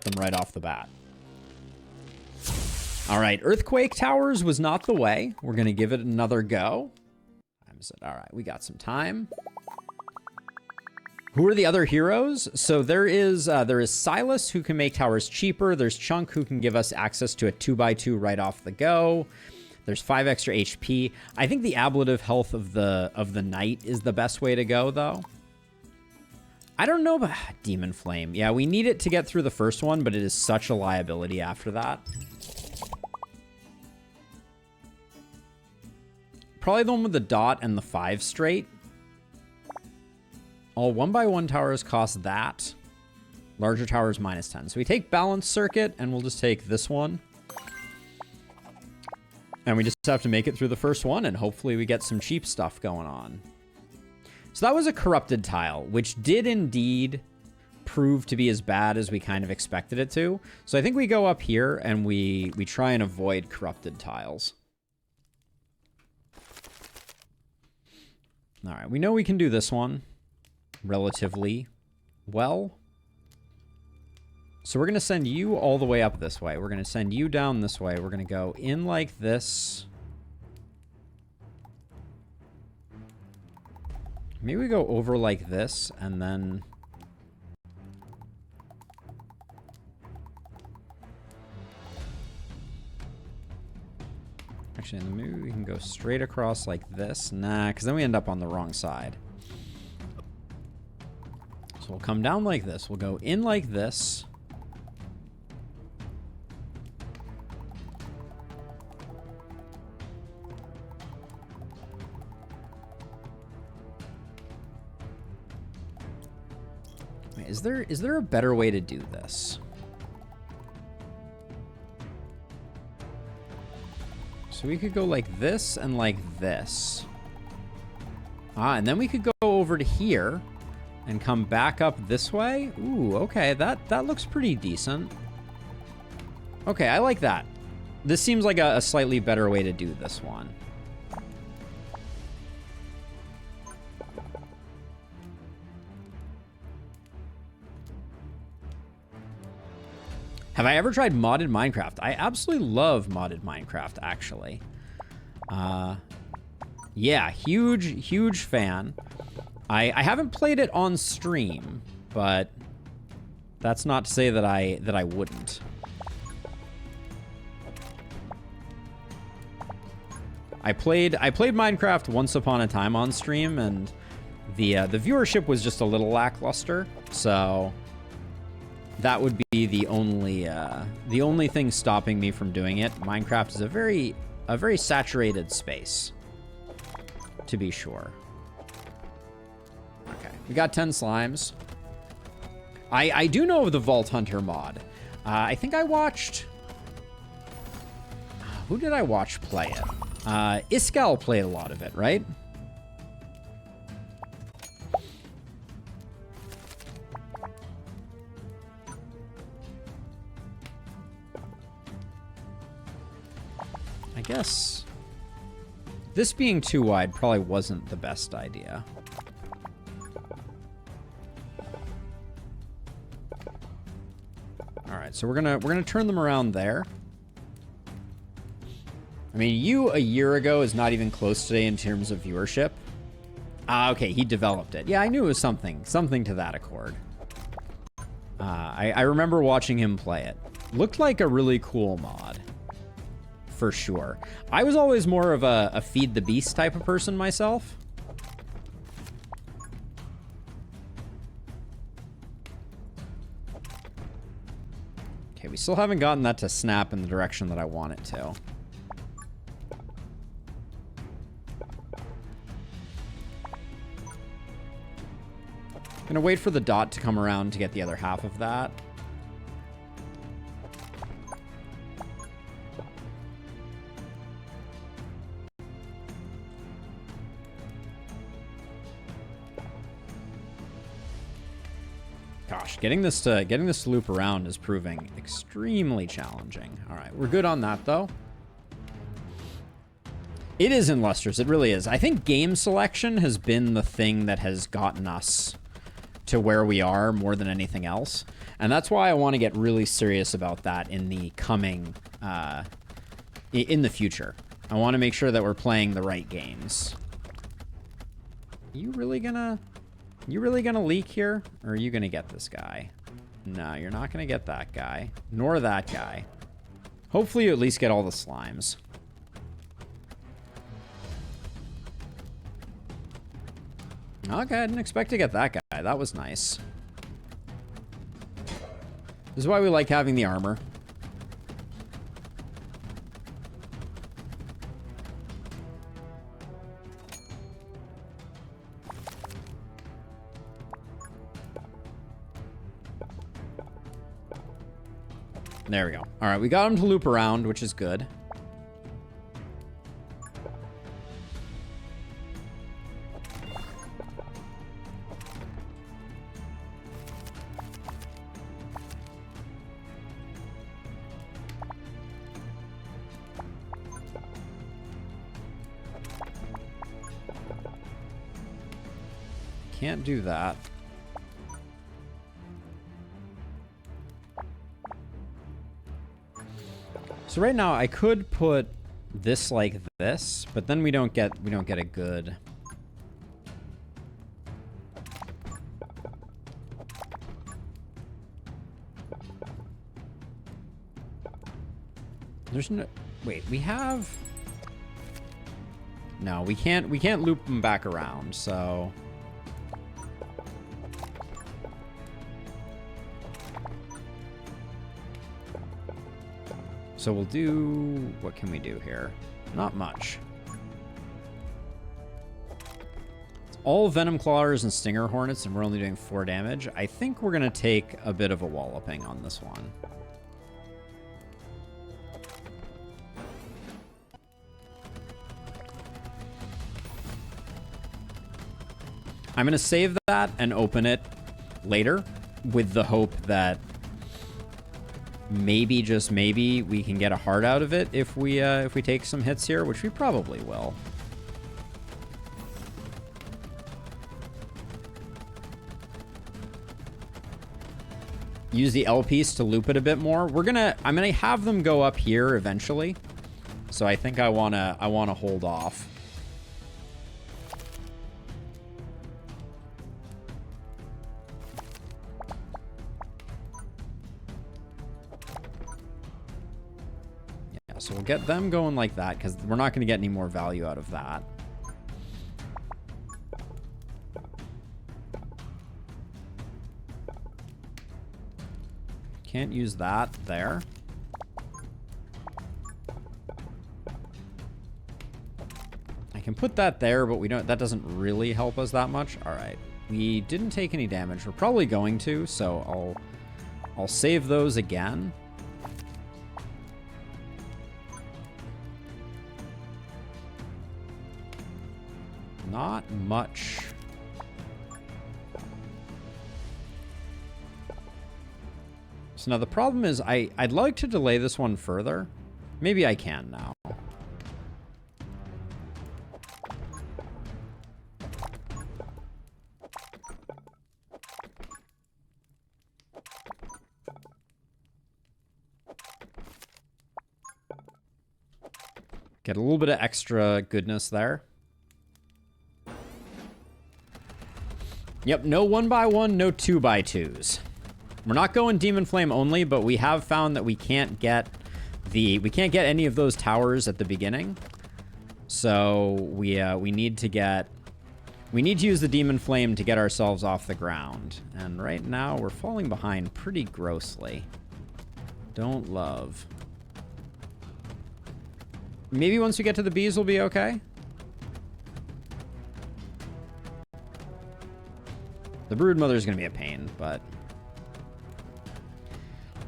them right off the bat. All right, Earthquake Towers was not the way. We're going to give it another go. All right, we got some time. Who are the other heroes? So there is Silas, who can make towers cheaper. There's Chunk, who can give us access to a 2x2 right off the go. There's 5 extra HP. I think the ablative health of the knight is the best way to go, though. I don't know about Demon Flame. Yeah, we need it to get through the first one, but it is such a liability after that. Probably the one with the dot and the 5 straight. All 1x1 towers cost that. Larger towers -10. So we take Balance Circuit, and we'll just take this one. And we just have to make it through the first one, and hopefully we get some cheap stuff going on. So that was a Corrupted Tile, which did indeed prove to be as bad as we kind of expected it to. So I think we go up here, and we try and avoid Corrupted Tiles. All right, we know we can do this one relatively well. So we're going to send you all the way up this way. We're going to send you down this way. We're going to go in like this. Maybe we go over like this, and then... Actually, maybe we can go straight across like this. Nah, because then we end up on the wrong side. So we'll come down like this. We'll go in like this. Wait, is there a better way to do this? So we could go like this and like this. Ah, and then we could go over to here and come back up this way. Ooh, okay, that looks pretty decent. Okay, I like that. This seems like a slightly better way to do this one. Have I ever tried modded Minecraft? I absolutely love modded Minecraft, actually. Yeah, huge fan. I haven't played it on stream, but that's not to say that I wouldn't. I played Minecraft once upon a time on stream, and the viewership was just a little lackluster, so that would be the only thing stopping me from doing it. Minecraft is a very saturated space, to be sure. Okay, we got 10 slimes. I do know of the Vault Hunter mod. I think I watched... Who did I watch play it? Iskal played a lot of it, right? I guess this being too wide probably wasn't the best idea. All right, so we're gonna turn them around there. I mean, you a year ago is not even close today in terms of viewership. Ah, okay, he developed it. Yeah, I knew it was something to that accord. I remember watching him play it. Looked like a really cool mod. For sure. I was always more of a feed the beast type of person myself. Okay, we still haven't gotten that to snap in the direction that I want it to. Gonna wait for the dot to come around to get the other half of that. Gosh, getting this to loop around is proving extremely challenging. All right, we're good on that though. It is in Lustrous, it really is. I think game selection has been the thing that has gotten us to where we are more than anything else. And that's why I want to get really serious about that in the coming, in the future. I want to make sure that we're playing the right games. You really gonna leak here? Or are you gonna get this guy? No, you're not gonna get that guy. Nor that guy. Hopefully you at least get all the slimes. Okay, I didn't expect to get that guy. That was nice. This is why we like having the armor. There we go. All right, we got him to loop around, which is good. Can't do that. So right now I could put this like this, but then we don't get a good. There's no, wait, we have, no, we can't loop them back around, so. So we'll do, what can we do here? Not much. It's all Venom Clawers and Stinger Hornets, and we're only doing 4 damage. I think we're going to take a bit of a walloping on this one. I'm going to save that and open it later with the hope that maybe, just maybe, we can get a heart out of it if we take some hits here, which we probably will. Use the L piece to loop it a bit more. I'm gonna have them go up here eventually, so I think I wanna hold off. So we'll get them going like that, because we're not going to get any more value out of that. Can't use that there. I can put that there, but that doesn't really help us that much. All right. We didn't take any damage. We're probably going to, so I'll save those again. Not much. So now the problem is I'd like to delay this one further. Maybe I can now. Get a little bit of extra goodness there. Yep, no 1x1, no 2x2's. We're not going Demon Flame only, but we have found that we can't get any of those towers at the beginning. So we need to use the Demon Flame to get ourselves off the ground. And right now we're falling behind pretty grossly. Don't love. Maybe once we get to the bees we'll be okay. The Broodmother is going to be a pain, but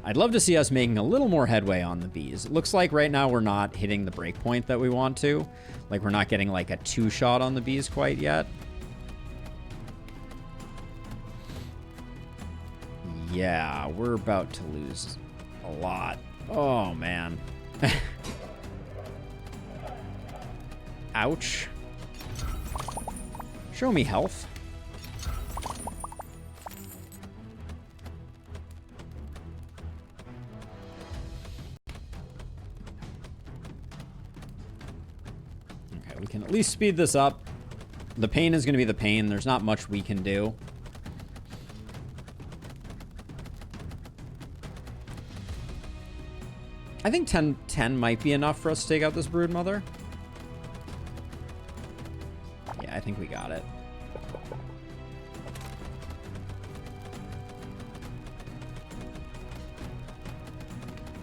I'd love to see us making a little more headway on the bees. It looks like right now we're not hitting the breakpoint that we want to. Like we're not getting like a 2-shot on the bees quite yet. Yeah, we're about to lose a lot. Oh, man. Ouch. Show me health. Okay, we can at least speed this up. The pain is going to be the pain. There's not much we can do. I think 10 might be enough for us to take out this Broodmother. Yeah, I think we got it.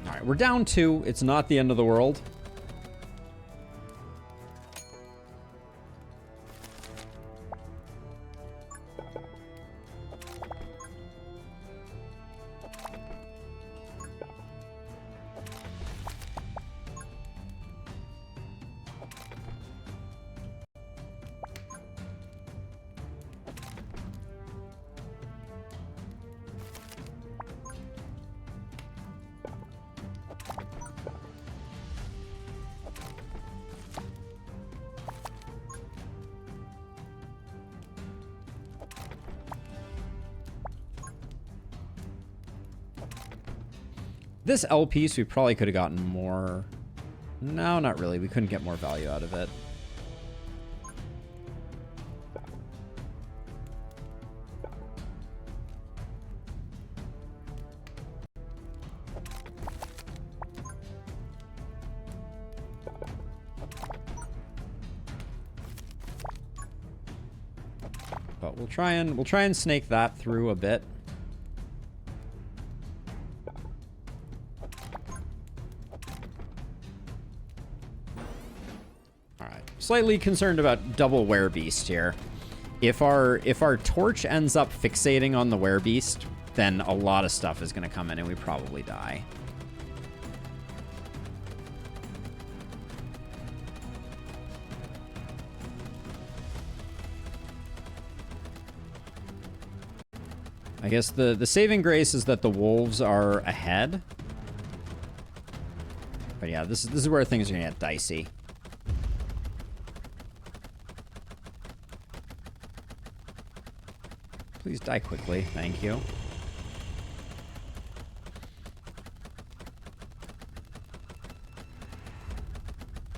All right, we're down 2. It's not the end of the world. This L piece, we probably could have gotten more. No, not really. We couldn't get more value out of it. But we'll try and snake that through a bit. Slightly concerned about double Werebeast here. If our torch ends up fixating on the Werebeast, then a lot of stuff is going to come in and we probably die. I guess the saving grace is that the wolves are ahead. But yeah, this is where things are going to get dicey. Please die quickly. Thank you.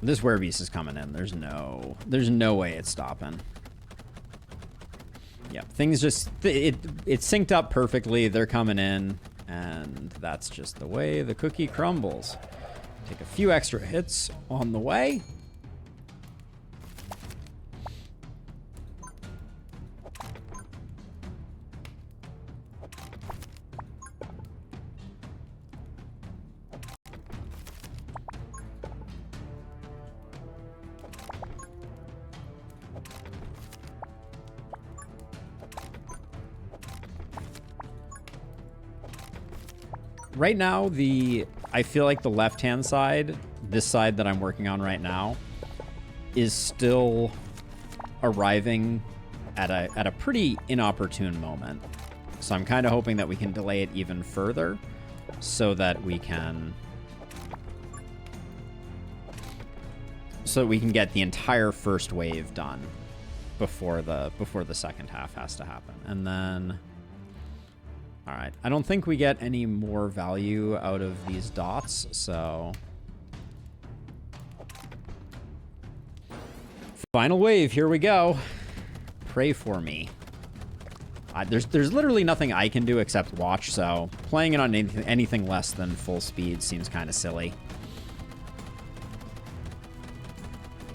This Werebeast is coming in. There's no way it's stopping. Yep, things just it synced up perfectly. They're coming in, and that's just the way the cookie crumbles. Take a few extra hits on the way. Right now, I feel like the left-hand side, this side that I'm working on right now, is still arriving at a pretty inopportune moment. So I'm kind of hoping that we can delay it even further so that we can get the entire first wave done before the second half has to happen. And then all right, I don't think we get any more value out of these dots, so final wave, here we go. Pray for me. There's literally nothing I can do except watch, so playing it on anything less than full speed seems kind of silly.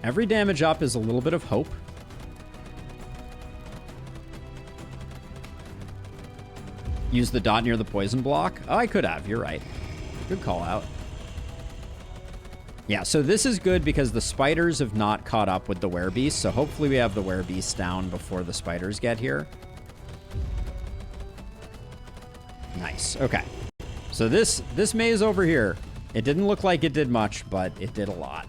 Every damage up is a little bit of hope. Use the dot near the poison block? Oh, I could have. You're right. Good call out. Yeah, so this is good because the spiders have not caught up with the Werebeast, so hopefully we have the Werebeast down before the spiders get here. Nice. Okay. So this maze over here, it didn't look like it did much, but it did a lot.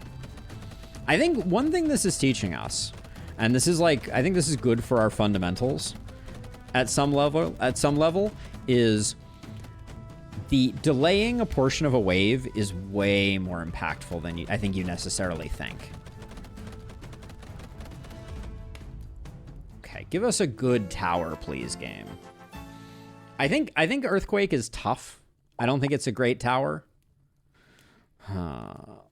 I think one thing this is teaching us, and this is like, I think this is good for our fundamentals at some level, is the delaying a portion of a wave is way more impactful than I think you necessarily think. Okay, give us a good tower, please, game. I think Earthquake is tough. I don't think it's a great tower. Oh,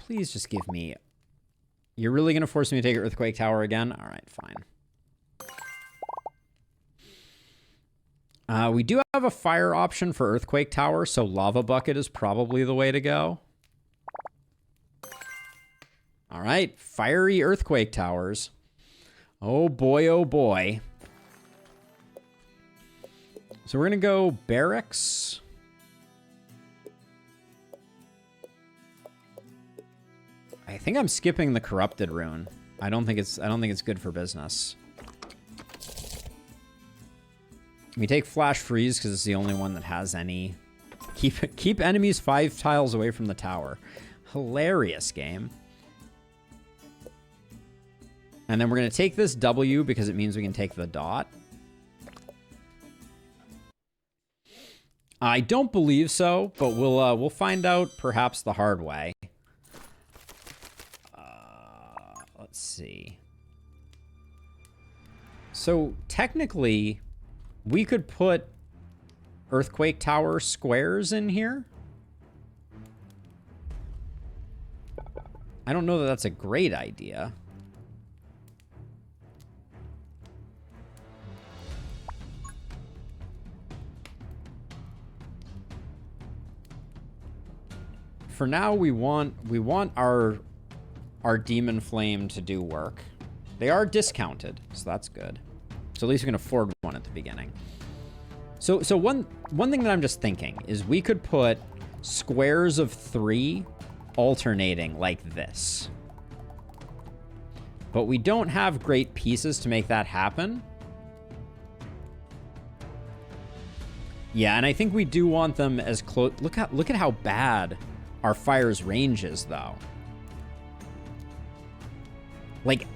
Please just give me... You're really going to force me to take Earthquake Tower again? All right, fine. We do have a fire option for Earthquake Tower, so Lava Bucket is probably the way to go. All right, fiery Earthquake Towers. Oh boy, oh boy. So we're going to go Barracks. I think I'm skipping the Corrupted Rune. I don't think it's good for business. We take Flash Freeze because it's the only one that has any. Keep enemies 5 tiles away from the tower. Hilarious game. And then we're going to take this W because it means we can take the dot. I don't believe so, but we'll find out perhaps the hard way. Let's see. So technically, we could put Earthquake Tower squares in here. I don't know that that's a great idea. For now, we want our Demon Flame to do work. They are discounted, so that's good. So at least we can afford one at the beginning. So one thing that I'm just thinking is we could put squares of 3 alternating like this. But we don't have great pieces to make that happen. Yeah, and I think we do want them as close. Look at how bad our fire's range is, though. Like,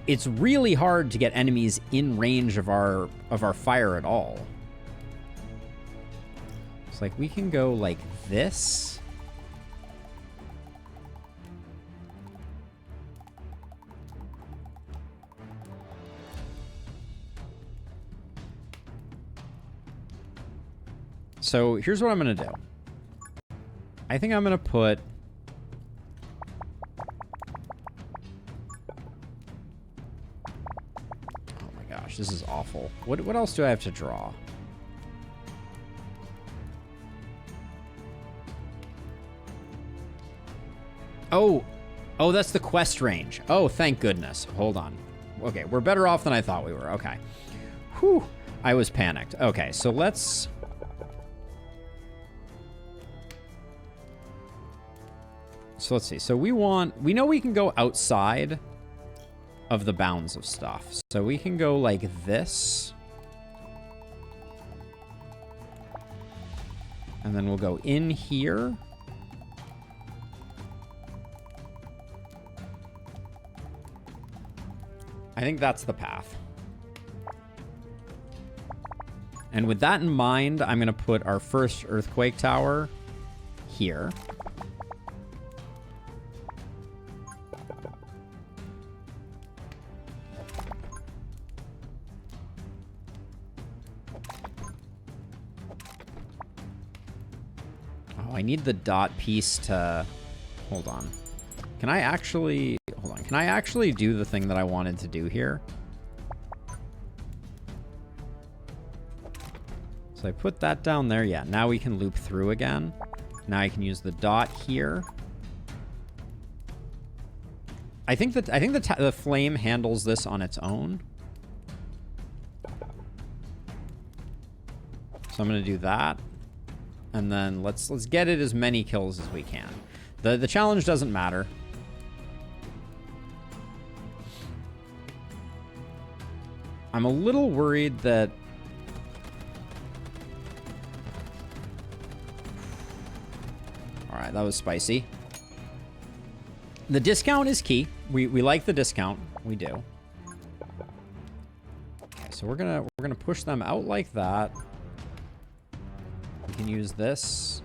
it's really hard to get enemies in range of our fire at all. It's like we can go like this. So here's what I'm going to do. I think I'm going to put... Oh my gosh, this is awful. What else do I have to draw? Oh, that's the quest range. Oh, thank goodness. Hold on. Okay, we're better off than I thought we were. Okay. Whew. I was panicked. Okay, so let's... So let's see. So we know we can go outside of the bounds of stuff. So we can go like this. And then we'll go in here. I think that's the path. And with that in mind, I'm going to put our first Earthquake Tower here. I need the dot piece to... Hold on. Can I actually... Hold on. Can I actually do the thing that I wanted to do here? So I put that down there. Yeah, now we can loop through again. Now I can use the dot here. I think the flame handles this on its own. So I'm going to do that. And then let's get it as many kills as we can. The challenge doesn't matter. I'm a little worried that... Alright, that was spicy. The discount is key. We like the discount. We do. Okay, so we're gonna push them out like that. We can use this.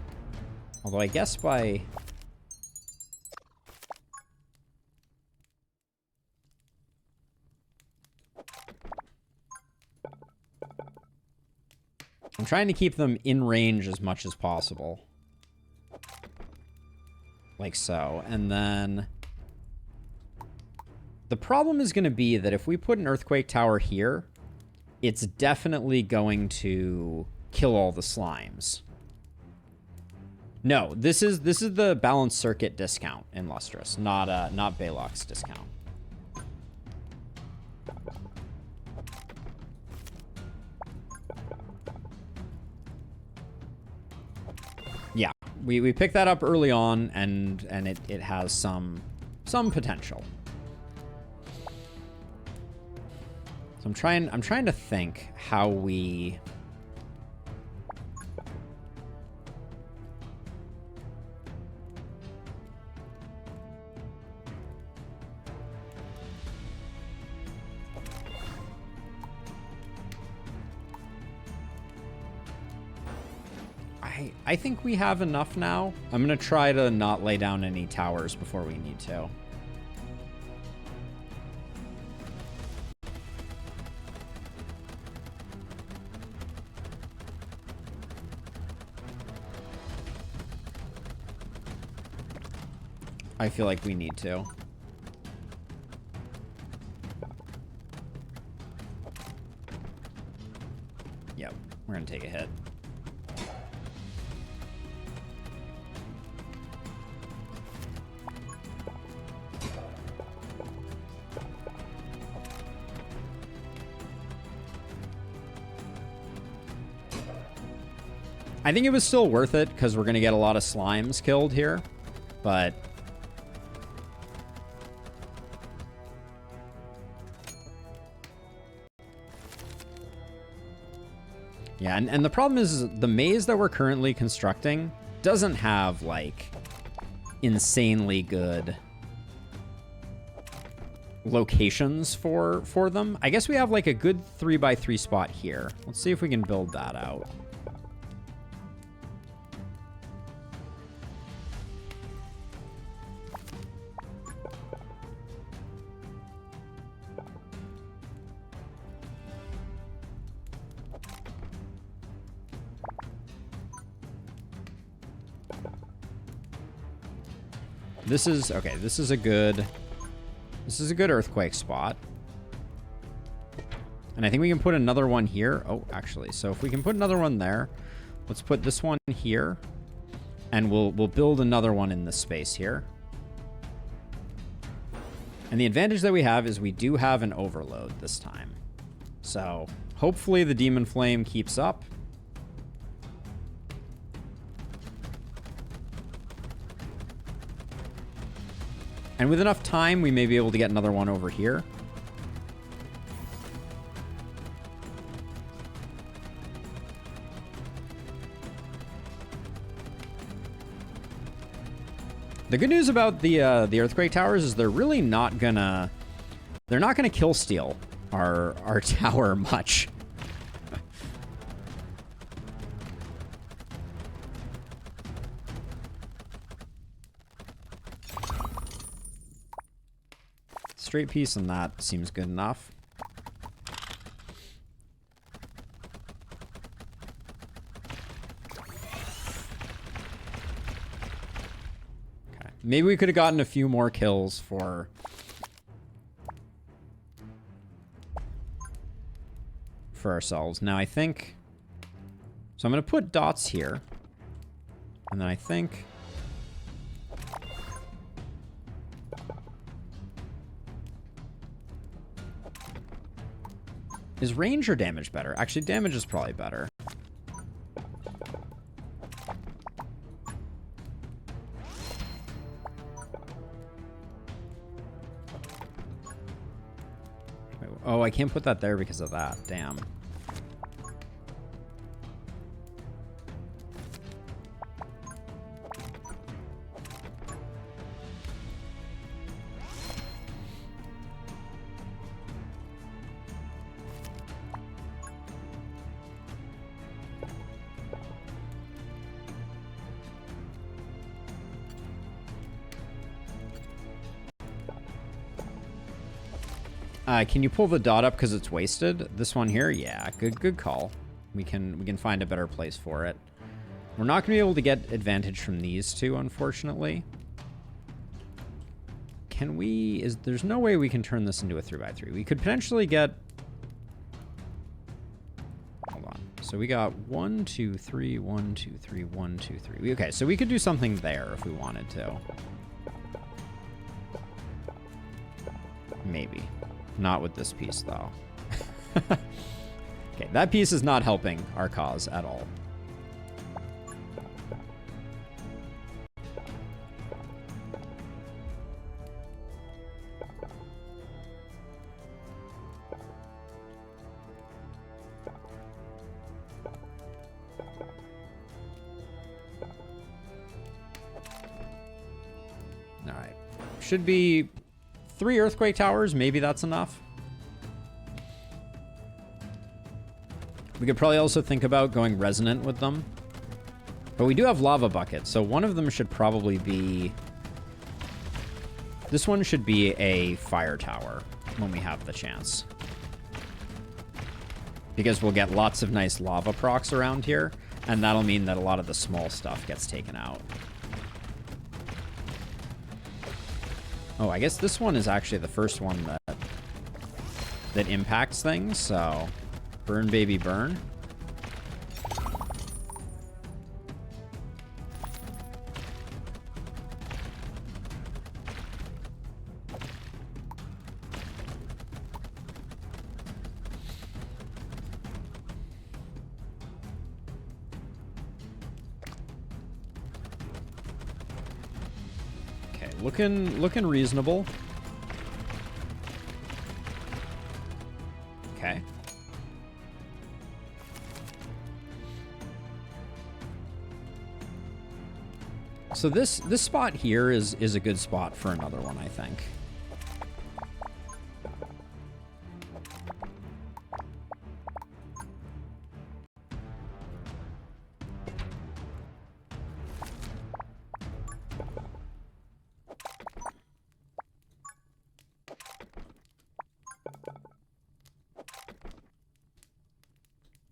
Although I guess by... I'm trying to keep them in range as much as possible. like so. And then the problem is going to be that if we put an earthquake tower here, it's definitely going to kill all the slimes. No, this is the balanced circuit discount in Lustrous, not Balok's discount. Yeah, we picked that up early on, and it has some potential. So I'm trying to think how we. I think we have enough now. I'm going to try to not lay down any towers before we need to. I feel like we need to. Yep, we're going to take a hit. I think it was still worth it because we're going to get a lot of slimes killed here, but yeah, and the problem is the maze that we're currently constructing doesn't have like insanely good locations for them. I guess we have like a good 3x3 spot here. Let's see if we can build that out. This is okay. This is a good earthquake spot. And I think we can put another one here. Oh, actually, so if we can put another one there, let's put this one here, and we'll build another one in this space here. And the advantage that we have is we do have an overload this time. So hopefully the Demon Flame keeps up. And with enough time, we may be able to get another one over here. The good news about the earthquake towers is they're really not gonna kill steal our tower much. Straight piece and that seems good enough. Okay. Maybe we could have gotten a few more kills for ourselves. Now I think so I'm going to put dots here. And then I think is range or damage better? Actually, damage is probably better. Oh, I can't put that there because of that. Damn. Can you pull the dot up because it's wasted? This one here? Yeah, good call. We can find a better place for it. We're not going to be able to get advantage from these two, unfortunately. Can we... There's no way we can turn this into a 3x3. We could potentially get... Hold on. So we got 1, 2, 3, 1, 2, 3, 1, 2, 3. Okay, so we could do something there if we wanted to. Maybe. Not with this piece, though. Okay, that piece is not helping our cause at all. All right. Should be 3 earthquake towers. Maybe that's enough. We could probably also think about going resonant with them. But we do have lava buckets, so one of them should probably be... This one should be a fire tower when we have the chance. Because we'll get lots of nice lava procs around here, and that'll mean that a lot of the small stuff gets taken out. Oh, I guess this one is actually the first one that impacts things, so... Burn, baby, burn. Okay, looking reasonable. Okay. So this spot here is a good spot for another one, I think.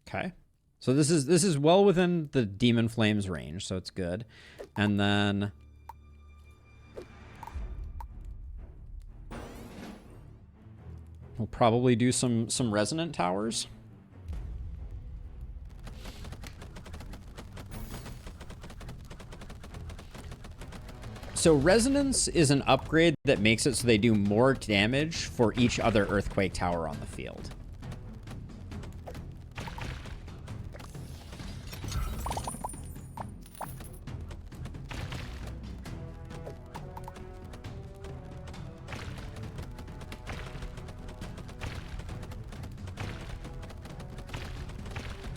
Okay. So this is well within the Demon Flames range, so it's good. And then we'll probably do some resonant towers. So resonance is an upgrade that makes it so they do more damage for each other earthquake tower on the field.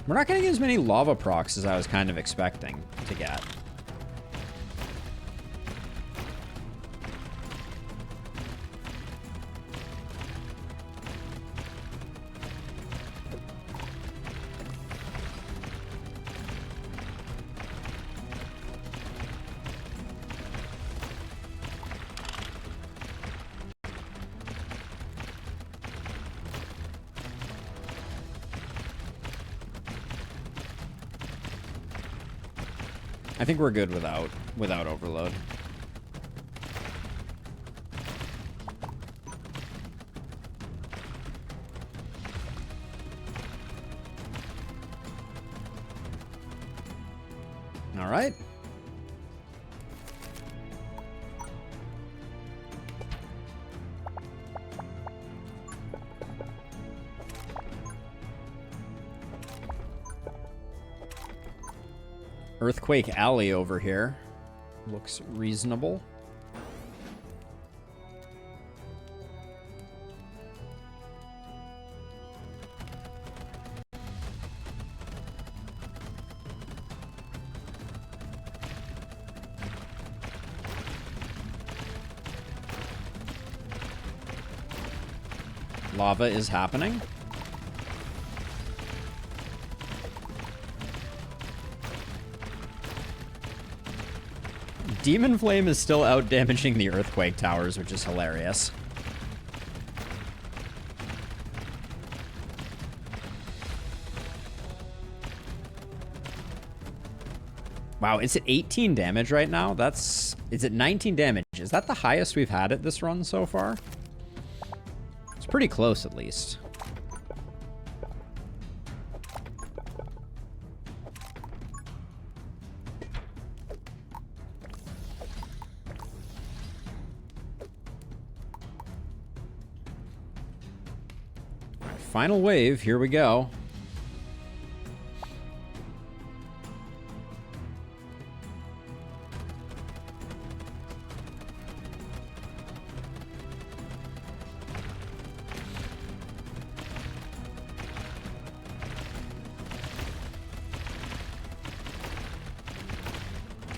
We're not getting as many lava procs as I was kind of expecting to get. I think we're good without overload. All right. Earthquake Alley over here looks reasonable. Lava is happening. Demon Flame is still out damaging the earthquake towers, which is hilarious. Wow, it's at 18 damage right now. It's at 19 damage. Is that the highest we've had at this run so far? It's pretty close, at least. Final wave, here we go.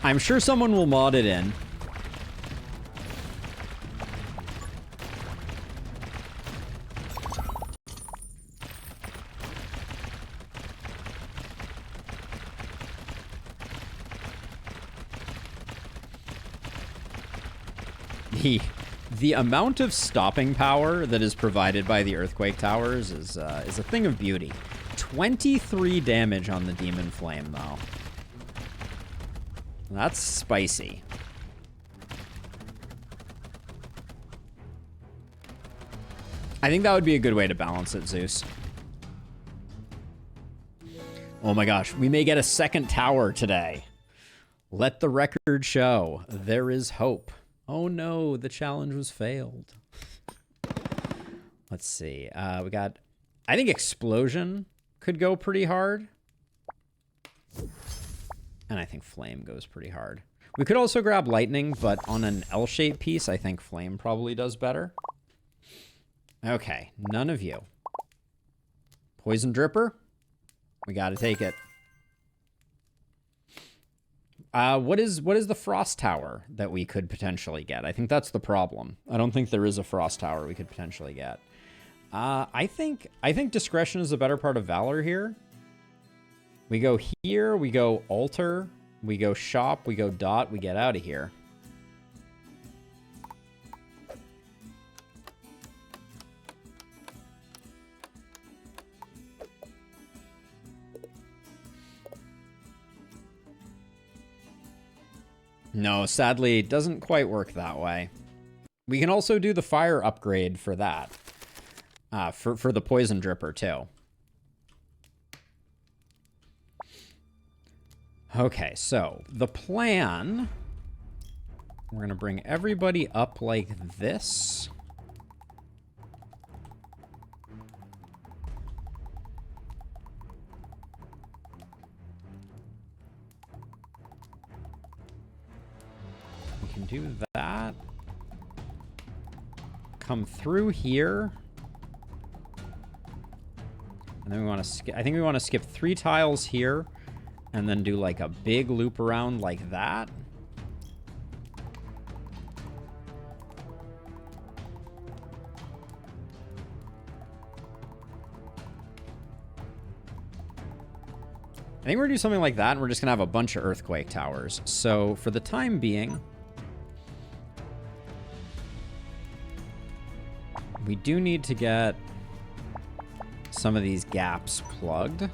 I'm sure someone will mod it in. The amount of stopping power that is provided by the earthquake towers is a thing of beauty. 23 damage on the demon flame, though. That's spicy. I think that would be a good way to balance it, Zeus. Oh my gosh, we may get a second tower today. Let the record show there is hope. Oh no, the challenge was failed. Let's see. We got, I think explosion could go pretty hard. And I think flame goes pretty hard. We could also grab lightning, but on an L-shaped piece, I think flame probably does better. Okay, none of you. Poison dripper. We gotta take it. What is the frost tower that we could potentially get? I think that's the problem. I don't think there is a frost tower we could potentially get. I think discretion is a better part of valor here. We go here, we go altar, we go shop, we go dot, we get out of here. No, sadly, it doesn't quite work that way. We can also do the fire upgrade for that. For the poison dripper, too. Okay, so the plan... We're going to bring everybody up like this. We can do that. Come through here. And then we want to skip... I think we want to skip 3 tiles here. And then do like a big loop around like that. I think we're gonna do something like that, and we're just gonna have a bunch of earthquake towers. So for the time being, we do need to get some of these gaps plugged.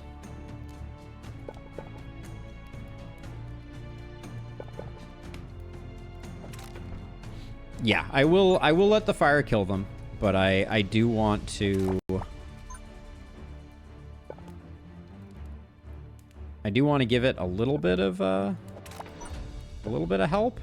Yeah, I will let the fire kill them, but I do want to... I do want to give it a little bit of help.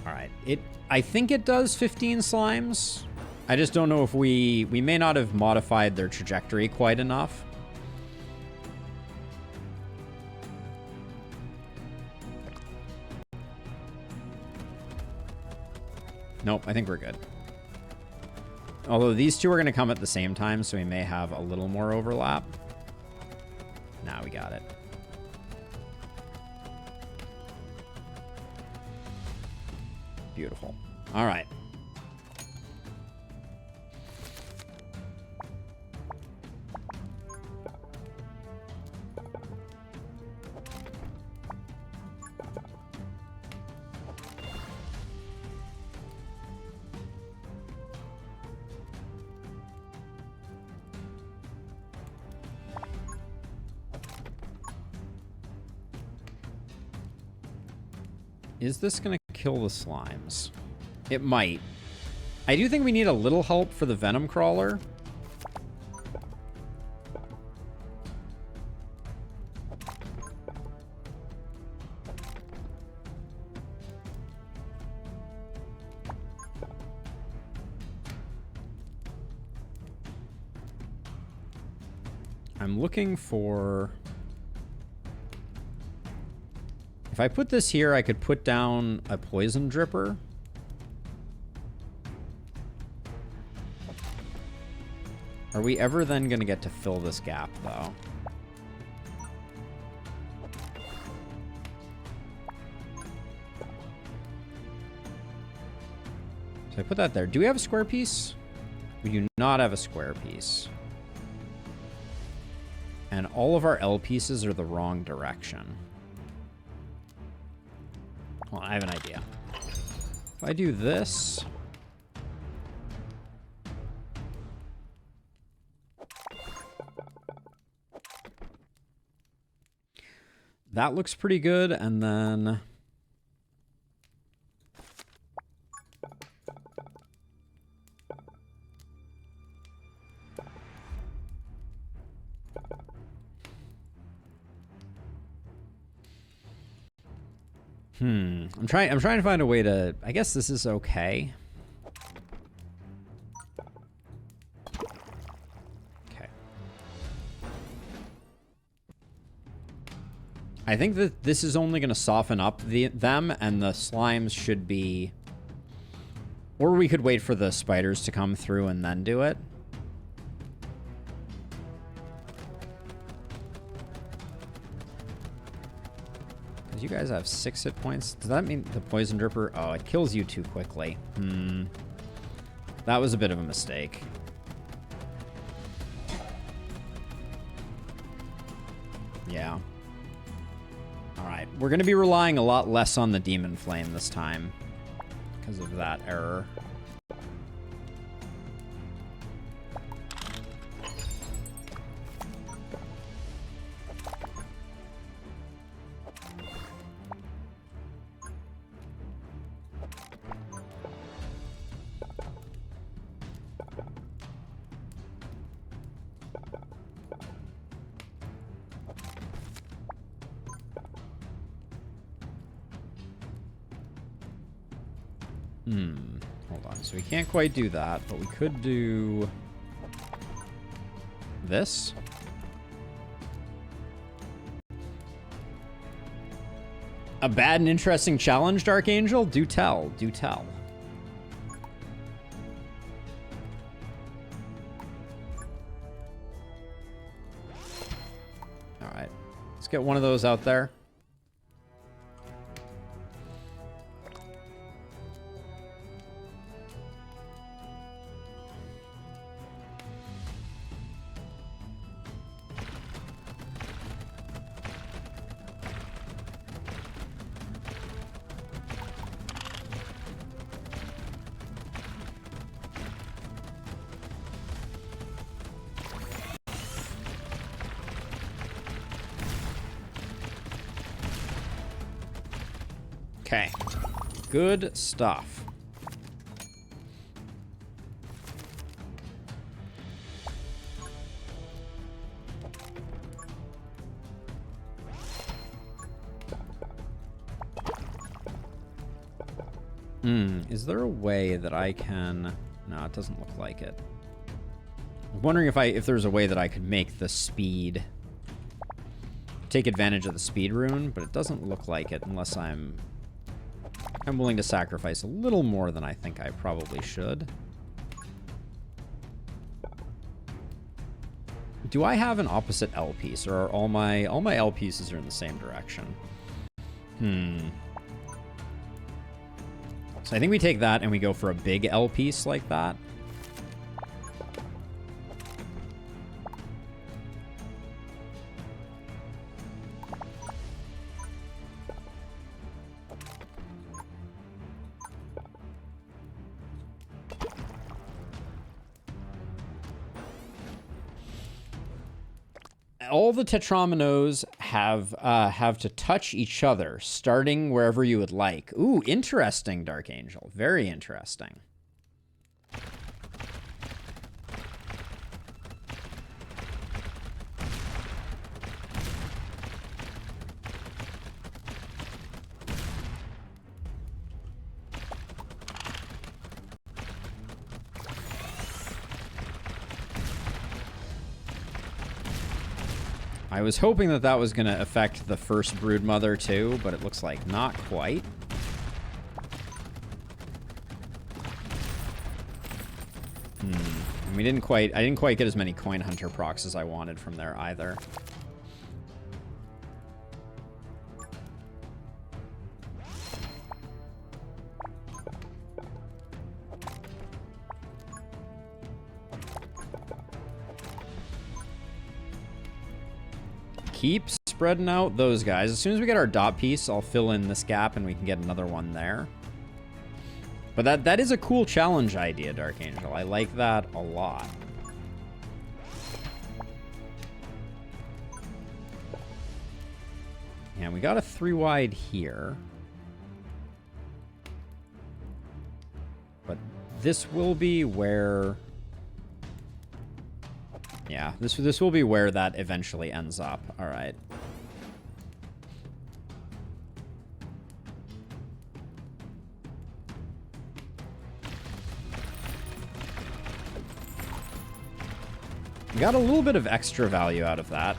All right, I think it does 15 slimes. I just don't know if we may not have modified their trajectory quite enough. Nope, I think we're good. Although these two are going to come at the same time, so we may have a little more overlap. Nah, we got it. Beautiful. All right. Is this going to kill the slimes? It might. I do think we need a little help for the venom crawler. I'm looking for... If I put this here, I could put down a poison dripper. Are we ever then going to get to fill this gap, though? So I put that there. Do we have a square piece? We do not have a square piece. And all of our L pieces are the wrong direction. Well, I have an idea. If I do this... That looks pretty good, and then... I'm trying to find a way to... I guess this is okay. Okay. I think that this is only going to soften up them, and the slimes should be... Or we could wait for the spiders to come through and then do it. You guys have 6 hit points. Does that mean the poison dripper? Oh, it kills you too quickly. That was a bit of a mistake. Yeah. All right. We're going to be relying a lot less on the demon flame this time because of that error. Hold on. So we can't quite do that, but we could do this. A bad and interesting challenge, Dark Angel? Do tell. Do tell. All right. Let's get one of those out there. Okay. Good stuff. Is there a way that I can... No, it doesn't look like it. I'm wondering if there's a way that I could make the speed... Take advantage of the speed rune, but it doesn't look like it unless I'm willing to sacrifice a little more than I think I probably should. Do I have an opposite L piece, or are all my L pieces are in the same direction? So I think we take that and we go for a big L piece like that. All the tetrominoes have to touch each other, starting wherever you would like. Ooh, interesting, Dark Angel. Very interesting. I was hoping that that was going to affect the first Broodmother too, but it looks like not quite. And I didn't quite get as many Coin Hunter procs as I wanted from there either. Keep spreading out those guys. As soon as we get our dot piece, I'll fill in this gap and we can get another one there. But that is a cool challenge idea, Dark Angel. I like that a lot. And we got a 3 wide here. But this will be where... Yeah, this will be where that eventually ends up. All right. We got a little bit of extra value out of that.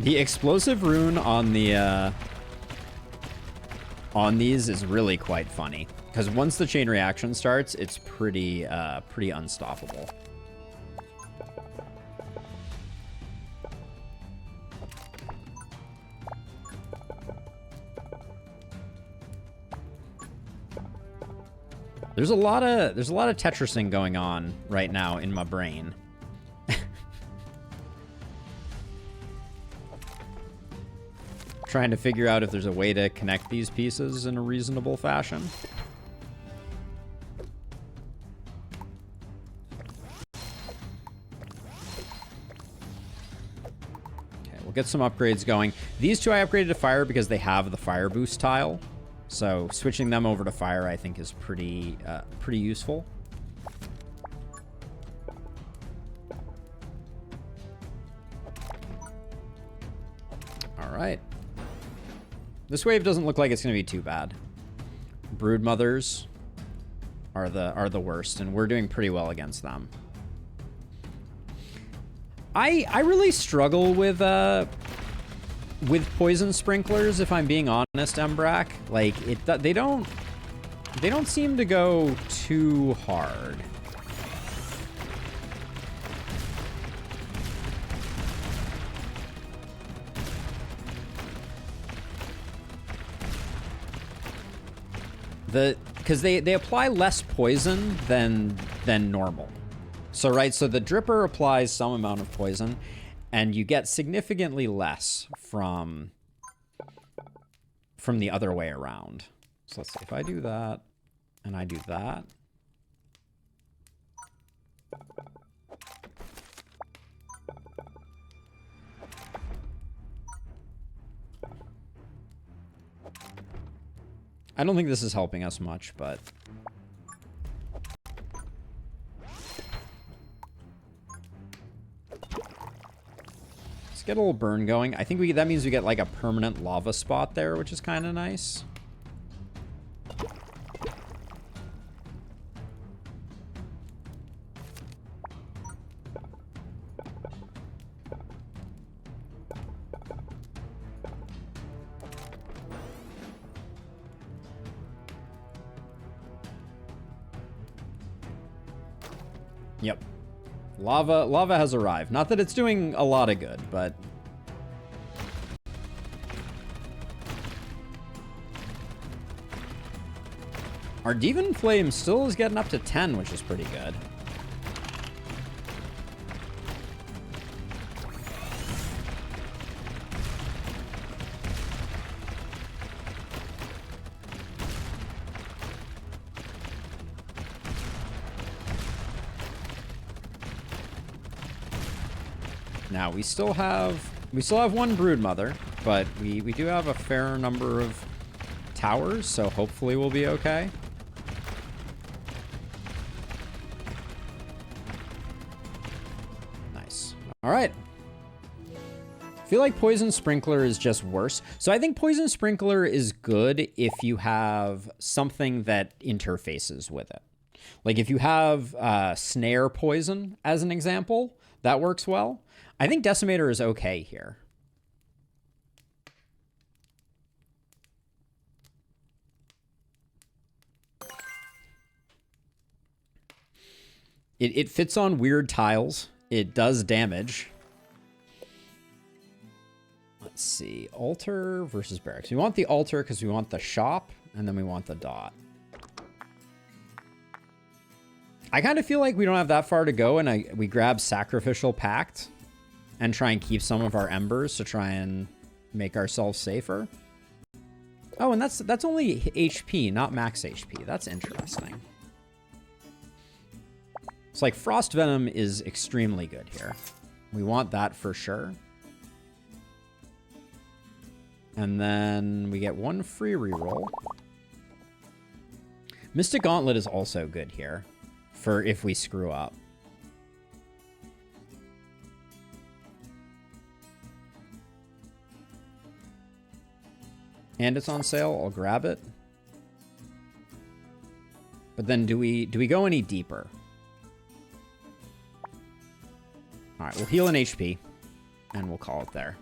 The explosive rune on the on these is really quite funny, because once the chain reaction starts, it's pretty unstoppable. There's a lot of Tetrising going on right now in my brain. Trying to figure out if there's a way to connect these pieces in a reasonable fashion. Okay, we'll get some upgrades going. These two I upgraded to fire because they have the fire boost tile. So switching them over to fire, I think, is pretty useful. All right. This wave doesn't look like it's going to be too bad. Broodmothers are the worst, and we're doing pretty well against them. I really struggle with poison sprinklers, if I'm being honest, Embrak. Like they don't seem to go too hard. Because they apply less poison than normal. So right, so the dripper applies some amount of poison, and you get significantly less from the other way around. So let's see, if I do that and I do that. I don't think this is helping us much, but... Let's get a little burn going. I think that means we get like a permanent lava spot there, which is kind of nice. Yep. Lava has arrived. Not that it's doing a lot of good, but... Our Demon Flame still is getting up to 10, which is pretty good. Now we still have one broodmother, but we do have a fair number of towers, so hopefully we'll be okay. Nice. All right. I feel like Poison Sprinkler is just worse. So I think Poison Sprinkler is good if you have something that interfaces with it. Like if you have Snare Poison, as an example, that works well. I think Decimator is okay here. It fits on weird tiles. It does damage. Let's see. Altar versus Barracks. We want the altar because we want the shop, and then we want the dot. I kind of feel like we don't have that far to go, and we grab Sacrificial Pact and try and keep some of our embers to try and make ourselves safer. Oh, and that's only HP, not max HP. That's interesting. It's like Frost Venom is extremely good here. We want that for sure. And then we get one free reroll. Mystic Gauntlet is also good here for if we screw up. And it's on sale. I'll grab it. But then do we go any deeper? All right, we'll heal an HP, and we'll call it there.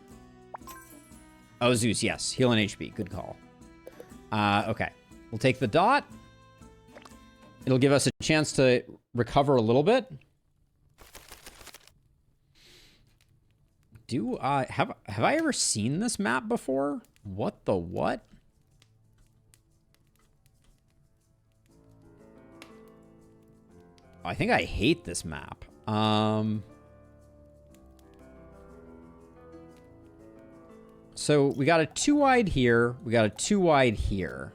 Oh, Zeus, yes. Heal an HP. Good call. Okay. We'll take the dot. It'll give us a chance to recover a little bit. Have I ever seen this map before? What the what? I think I hate this map. So we got a 2 wide here. We got a 2 wide here.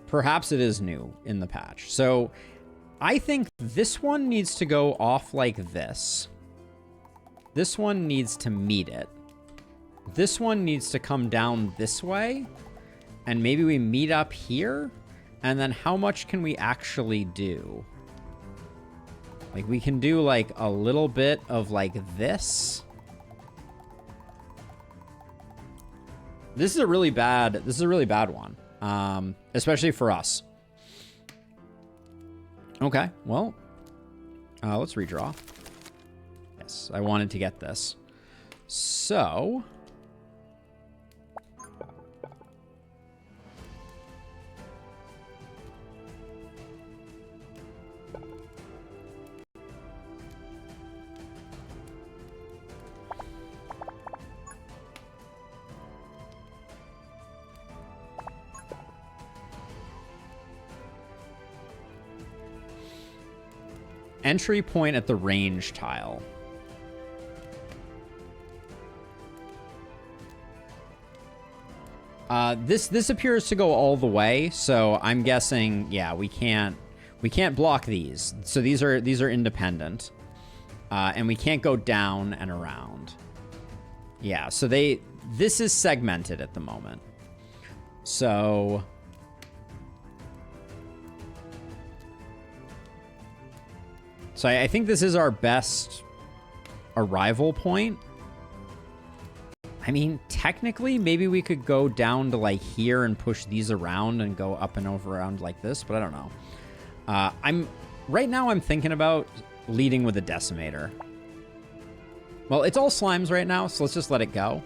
Perhaps it is new in the patch. So I think this one needs to go off like this. This one needs to meet it. This one needs to come down this way. And maybe we meet up here. And then how much can we actually do? Like, we can do, like, a little bit of, like, this. This is a really bad one. Especially for us. Okay, well, let's redraw. Yes, I wanted to get this. So... entry point at the range tile. This appears to go all the way, so I'm guessing, yeah, we can't block these. So these are independent. And we can't go down and around. Yeah, so this is segmented at the moment. So I think this is our best arrival point. I mean, technically, maybe we could go down to, like, here and push these around and go up and over around like this, but I don't know. Right now I'm thinking about leading with a Decimator. Well, it's all slimes right now, so let's just let it go.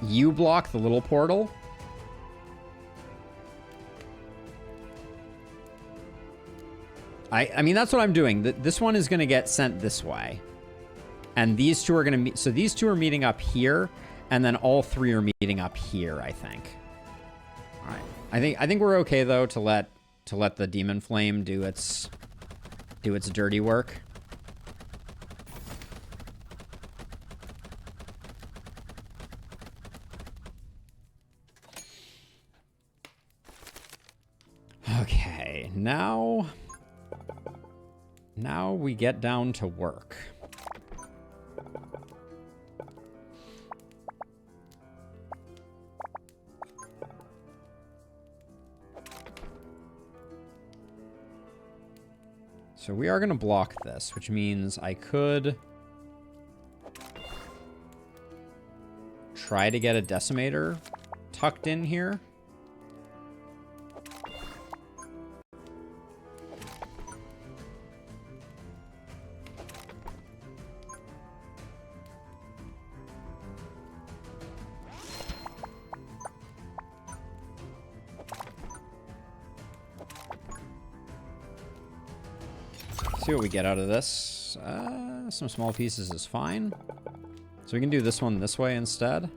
You block the little portal. I mean, that's what I'm doing. This one is going to get sent this way. And these two are going to meet. So these two are meeting up here. And then all three are meeting up here, I think. All right. I think we're okay, though, to let the Demon Flame do its dirty work. now we get down to work. So we are going to block this, which means I could try to get a decimator tucked in here. See what we get out of this. Some small pieces is fine. So we can do this one this way instead.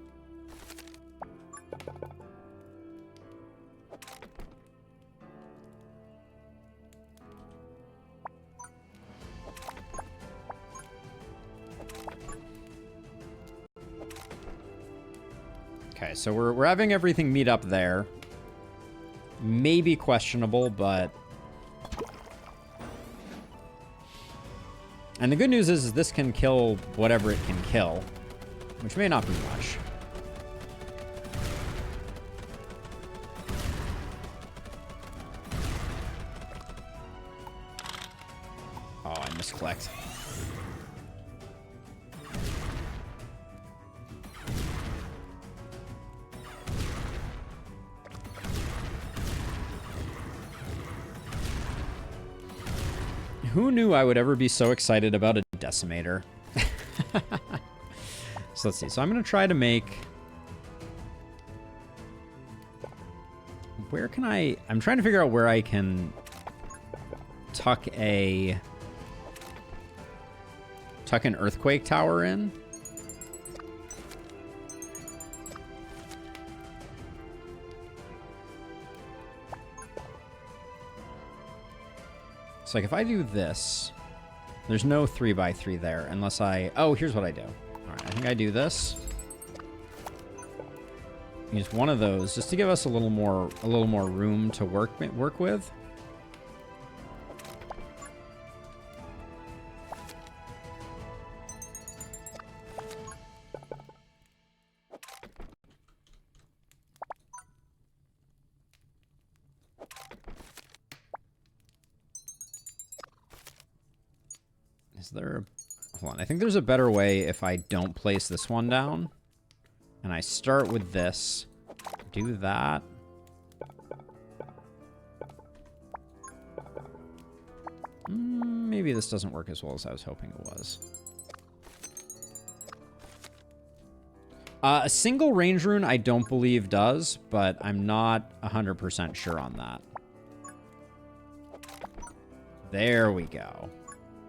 Okay, so we're having everything meet up there. Maybe questionable, but... And the good news is this can kill whatever it can kill, which may not be much. Oh, I misclicked. Who knew I would ever be so excited about a decimator? So let's see. So I'm going to try to make... Where can I... I'm trying to figure out where I can tuck an earthquake tower in. So like if I do this, there's no 3x3 there unless I... Oh, here's what I do. All right, I think I do this. Use one of those just to give us a little more room to work with. Is there a... Hold on. I think there's a better way if I don't place this one down. And I start with this. Do that. Maybe this doesn't work as well as I was hoping it was. A single range rune I don't believe does, but I'm not 100% sure on that. There we go.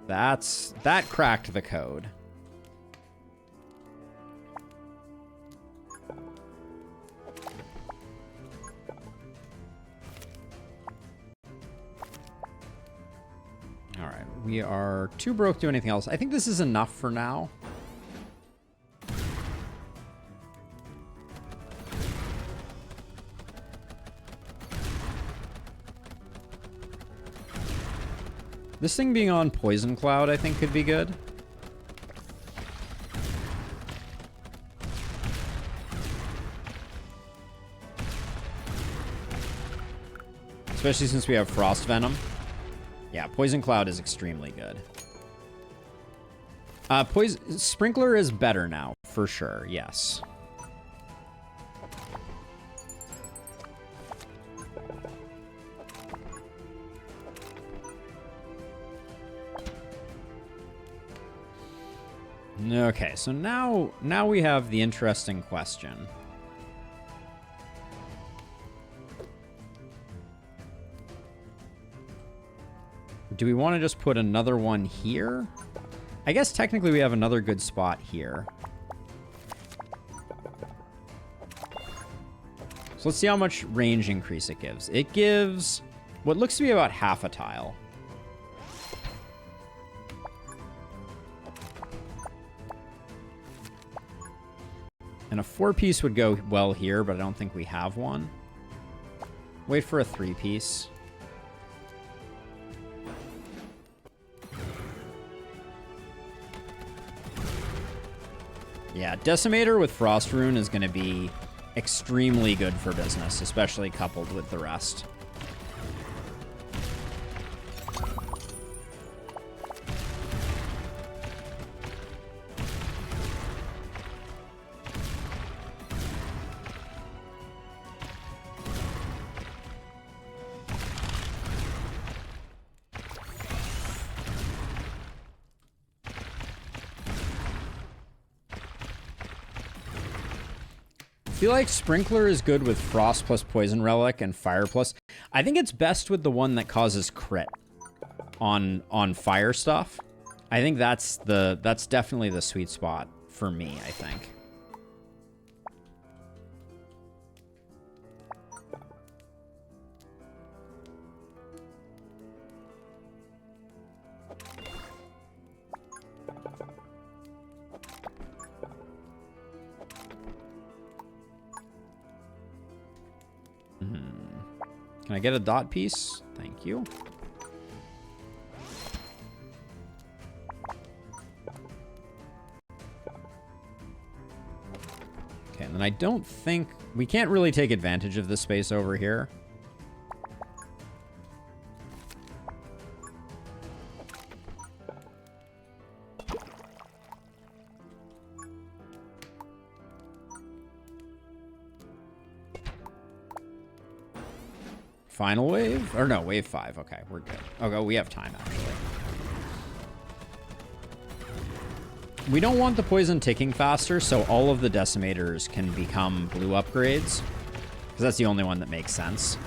That cracked the code. All right, we are too broke to do anything else. I think this is enough for now. This thing being on Poison Cloud, I think, could be good. Especially since we have Frost Venom. Yeah, Poison Cloud is extremely good. Sprinkler is better now, for sure, yes. Okay, so now we have the interesting question. Do we want to just put another one here? I guess technically we have another good spot here. So let's see how much range increase it gives. It gives what looks to be about half a tile. And a 4-piece would go well here, but I don't think we have one. Wait for a 3-piece. Yeah, Decimator with Frost Rune is going to be extremely good for business, especially coupled with the rest. I feel like Sprinkler is good with Frost plus Poison Relic and Fire plus. I think it's best with the one that causes crit on fire stuff. I think that's definitely the sweet spot for me, I think. Can I get a dot piece? Thank you. Okay, and then I don't think... We can't really take advantage of this space over here. Final wave? Or no, wave 5. Okay, we're good. Okay, we have time, actually. We don't want the poison ticking faster, so all of the decimators can become blue upgrades. Because that's the only one that makes sense.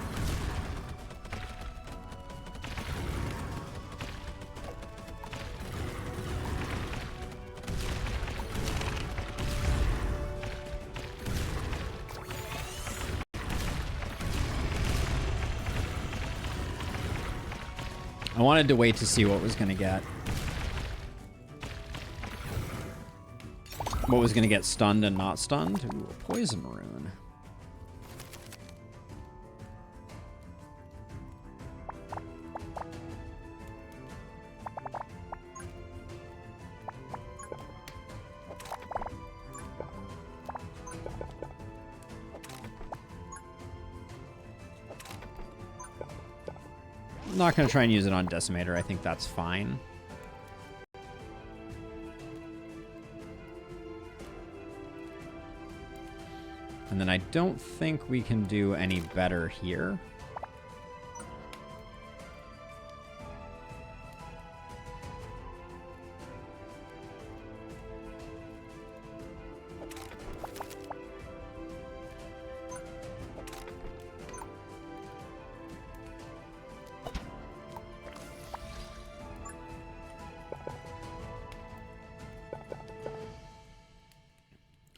I wanted to wait to see what was going to get. What was going to get stunned and not stunned? Ooh, a poison rune. I'm not going to try and use it on Decimator. I think that's fine. And then I don't think we can do any better here.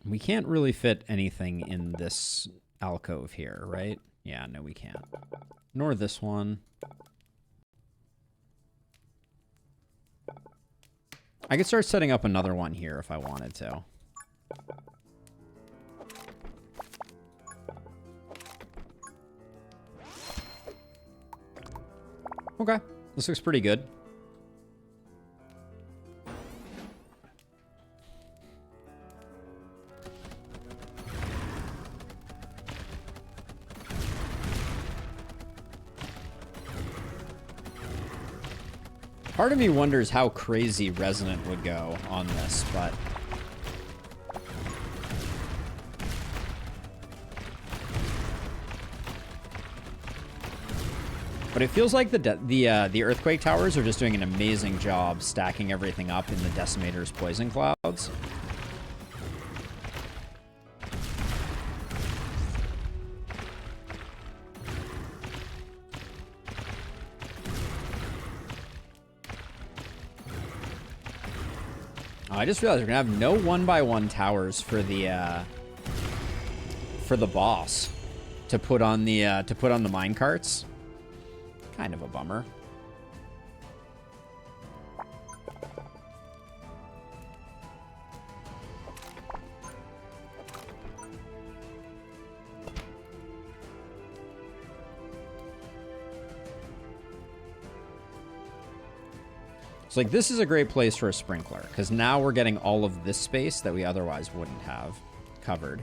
We can't really fit anything in this alcove here, right? Yeah, no, we can't. Nor this one. I could start setting up another one here if I wanted to. Okay, this looks pretty good. Part of me wonders how crazy Resonant would go on this, but... But it feels like the Earthquake Towers are just doing an amazing job stacking everything up in the Decimator's Poison Clouds. I just realized we're gonna have no 1x1 towers for the boss to put on the mine carts. Kind of a bummer. So like this is a great place for a sprinkler because now we're getting all of this space that we otherwise wouldn't have covered.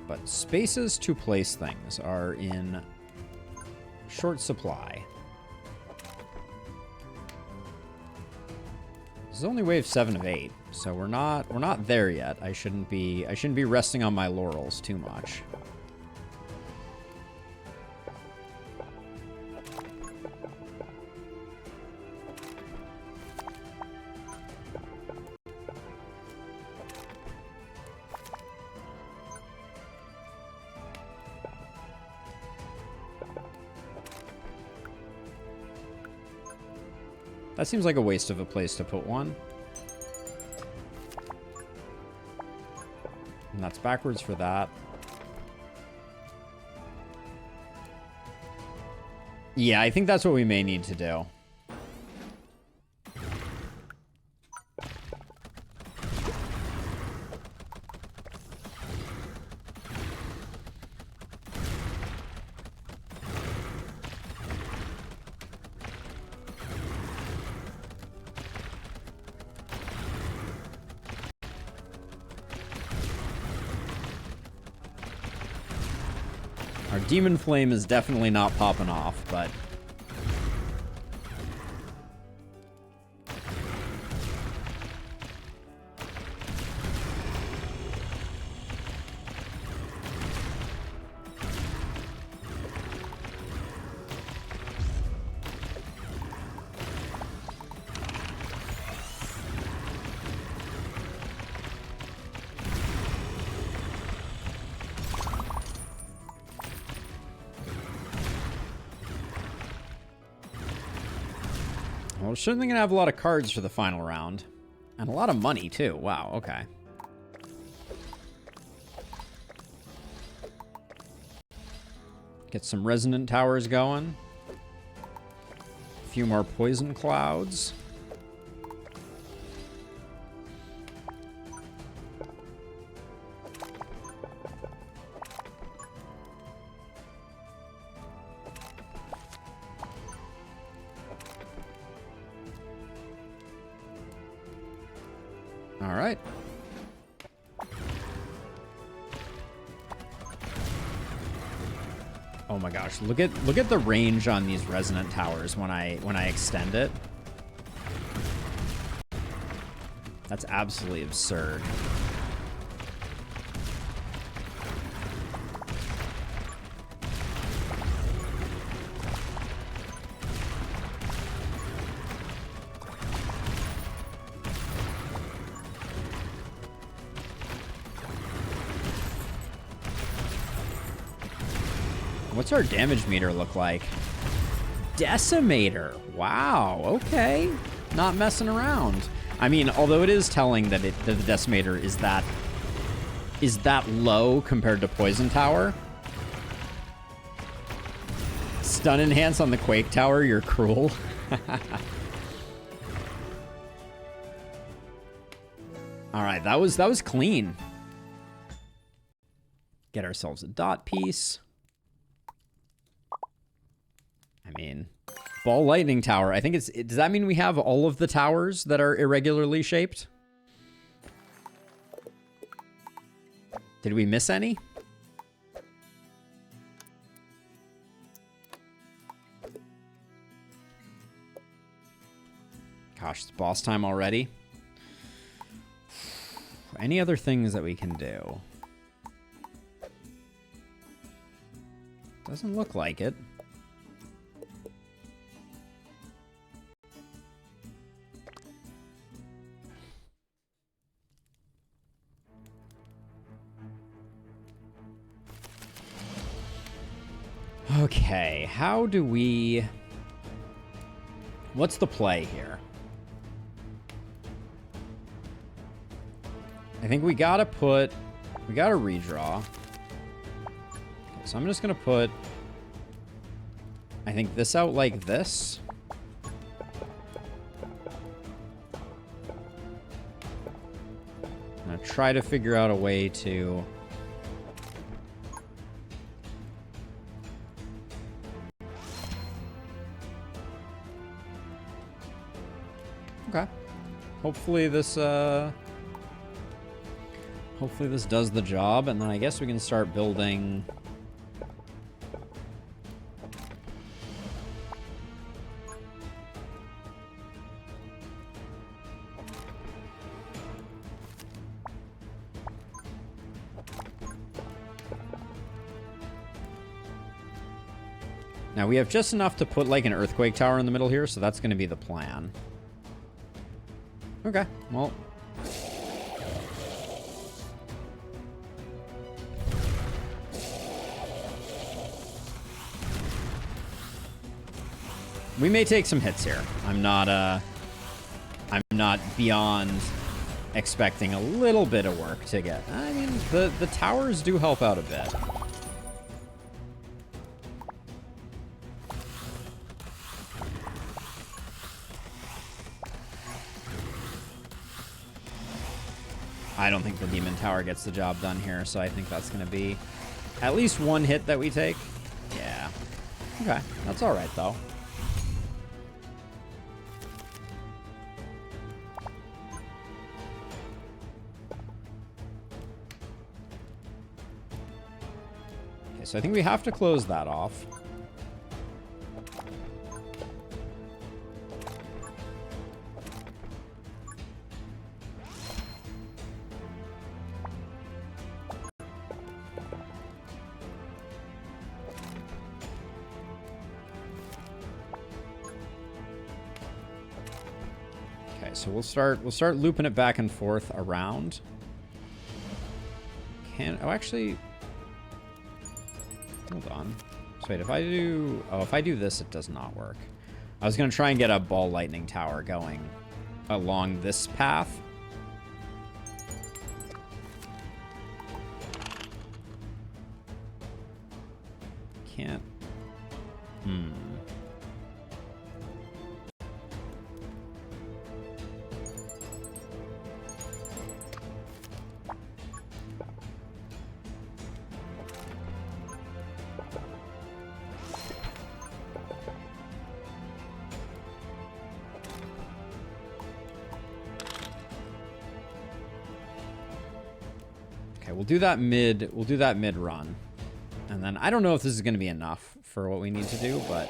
But spaces to place things are in short supply. This is only wave 7 of 8, so we're not there yet. I shouldn't be resting on my laurels too much. That seems like a waste of a place to put one. And that's backwards for that. Yeah, I think that's what we may need to do. Our demon flame is definitely not popping off, but... Well, we're certainly gonna have a lot of cards for the final round. And a lot of money, too. Wow, okay. Get some resonant towers going. A few more poison clouds. All right. Oh my gosh, look at the range on these resonant towers when I extend it. That's absolutely absurd. What's our damage meter look like? Decimator. Wow, okay. Not messing around. I mean, although it is telling that the decimator is that low compared to poison tower. Stun enhance on the quake tower, you're cruel. All right, that was clean. Get ourselves a dot piece. I mean, ball lightning tower. I think does that mean we have all of the towers that are irregularly shaped? Did we miss any? Gosh, it's boss time already. Any other things that we can do? Doesn't look like it. Okay, how do we... What's the play here? I think we gotta redraw. Okay, so I'm just gonna put... I think this out like this. I'm gonna try to figure out a way to... Okay. Hopefully this does the job, and then I guess we can start building... Now, we have just enough to put, like, an earthquake tower in the middle here, so that's going to be the plan. Okay, well... we may take some hits here. I'm not beyond expecting a little bit of work to get. I mean, the towers do help out a bit. I don't think the Demon Tower gets the job done here, so I think that's going to be at least one hit that we take. Yeah. Okay, that's all right, though. Okay, so I think we have to close that off. So we'll start looping it back and forth around. Actually, hold on. So wait, if I do this, it does not work. I was gonna try and get a ball lightning tower going along this path. Can't. We'll do that mid run. And then I don't know if this is going to be enough for what we need to do, but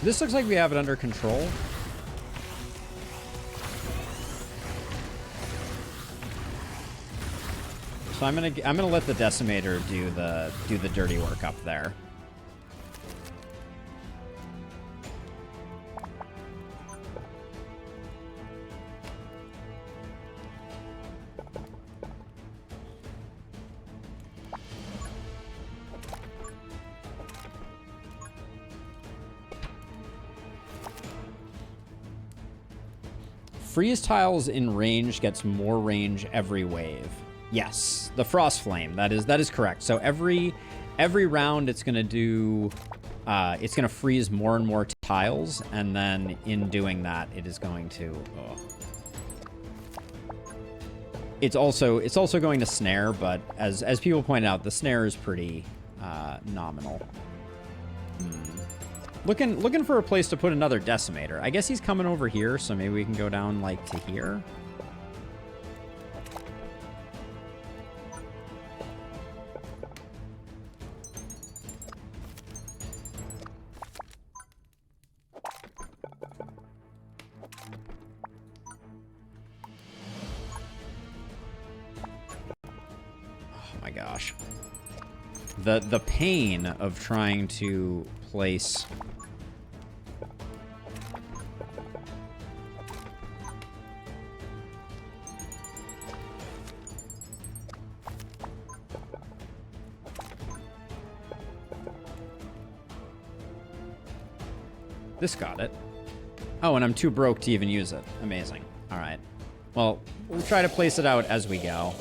this looks like we have it under control. So I'm gonna let the Decimator do the dirty work up there. Freeze tiles in range gets more range every wave. Yes, the Frost Flame. That is correct. So every round, it's gonna do. It's gonna freeze more and more tiles, and then in doing that, it is going to. It's also going to snare, but as people point out, the snare is pretty nominal. Looking for a place to put another Decimator. I guess he's coming over here, so maybe we can go down, like, to here. Oh my gosh. The pain of trying to place... This got it. Oh, and I'm too broke to even use it. Amazing. All right. Well, we'll try to place it out as we go.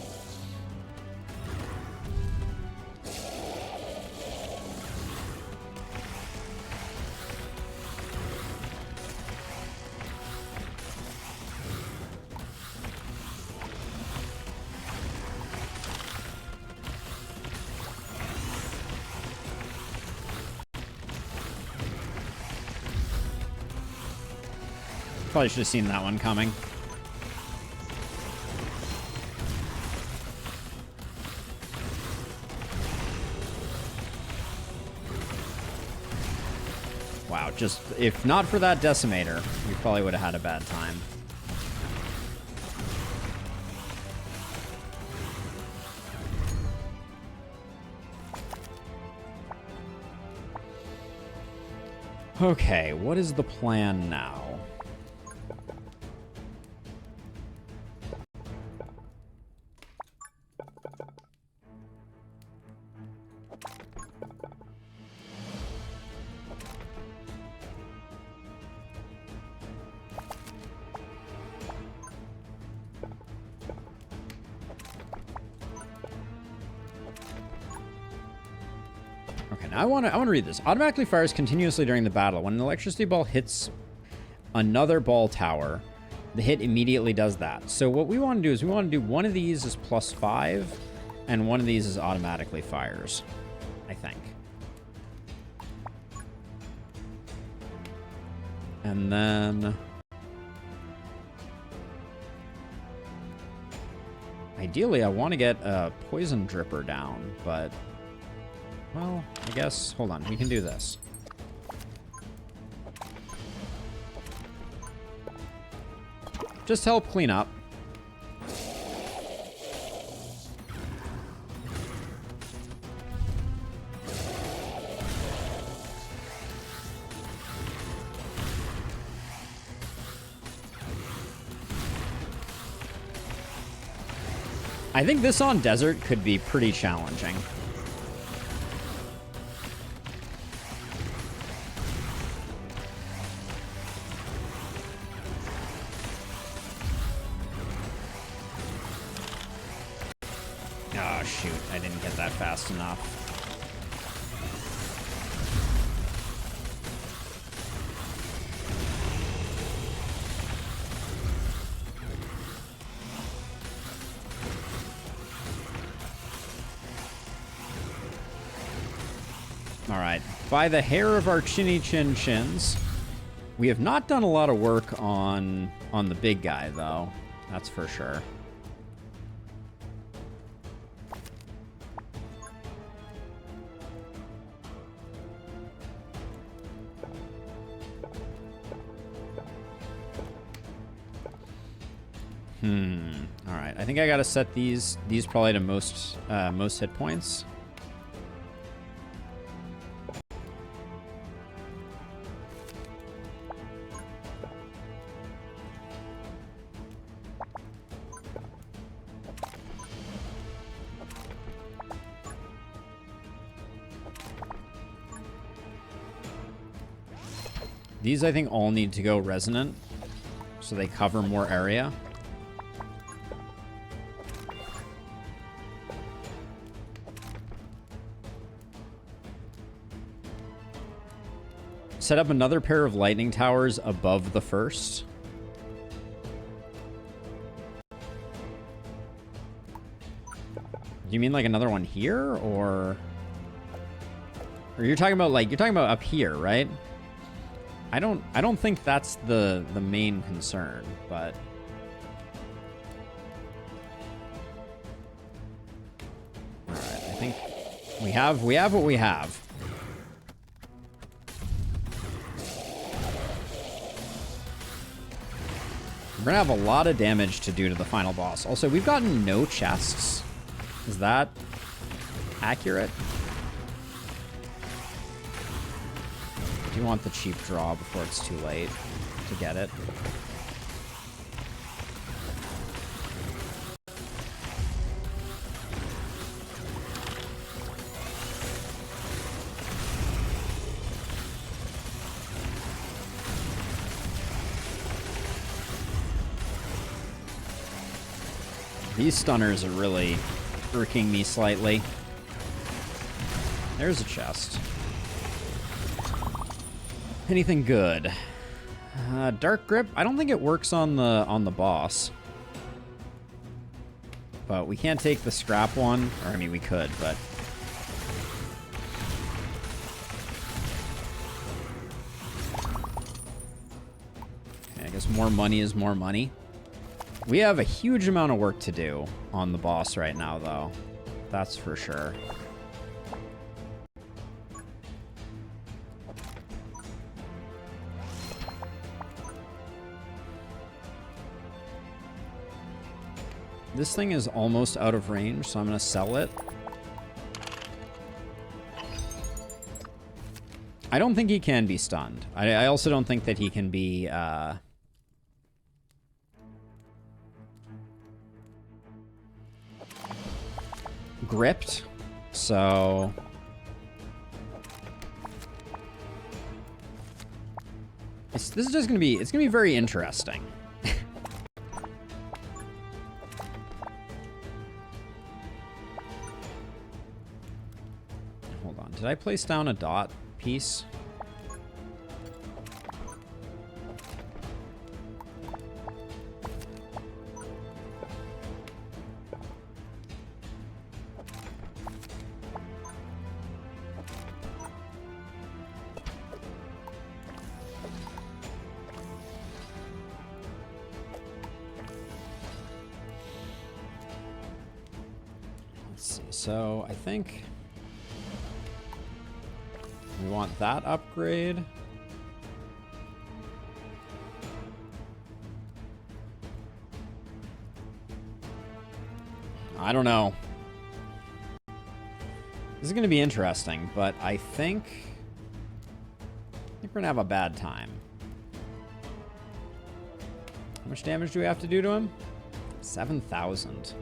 Probably should have seen that one coming. Wow, just if not for that decimator, we probably would have had a bad time. Okay, what is the plan now? I want to read this. Automatically fires continuously during the battle. When an electricity ball hits another ball tower, the hit immediately does that. So what we want to do is we want to do one of these is +5, and one of these is automatically fires, I think. And then ideally I want to get a poison dripper down, but well, I guess, hold on, we can do this. Just help clean up. I think this on desert could be pretty challenging. Fast enough. All right, by the hair of our chinny chin chins. We have not done a lot of work on the big guy though, that's for sure. All right. I think I gotta set these probably to most hit points. These I think all need to go resonant, so they cover more area. Set up another pair of lightning towers above the first. Do you mean like another one here, or you're talking about up here, right? I don't think that's the main concern, but all right, I think we have what we have. We're gonna have a lot of damage to do to the final boss. Also, we've gotten no chests. Is that accurate? Do you want the cheap draw before it's too late to get it? These stunners are really irking me slightly. There's a chest. Anything good? Dark Grip. I don't think it works on the boss. But we can't take the scrap one. Or, I mean, we could, but... Okay, I guess more money is more money. We have a huge amount of work to do on the boss right now, though. That's for sure. This thing is almost out of range, so I'm going to sell it. I don't think he can be stunned. I also don't think that he can be... gripped, so... This is just going to be... It's going to be very interesting. Did I place down a dot piece? Let's see. So I think... we want that upgrade. I don't know. This is going to be interesting, but I think we're going to have a bad time. How much damage do we have to do to him? 7,000.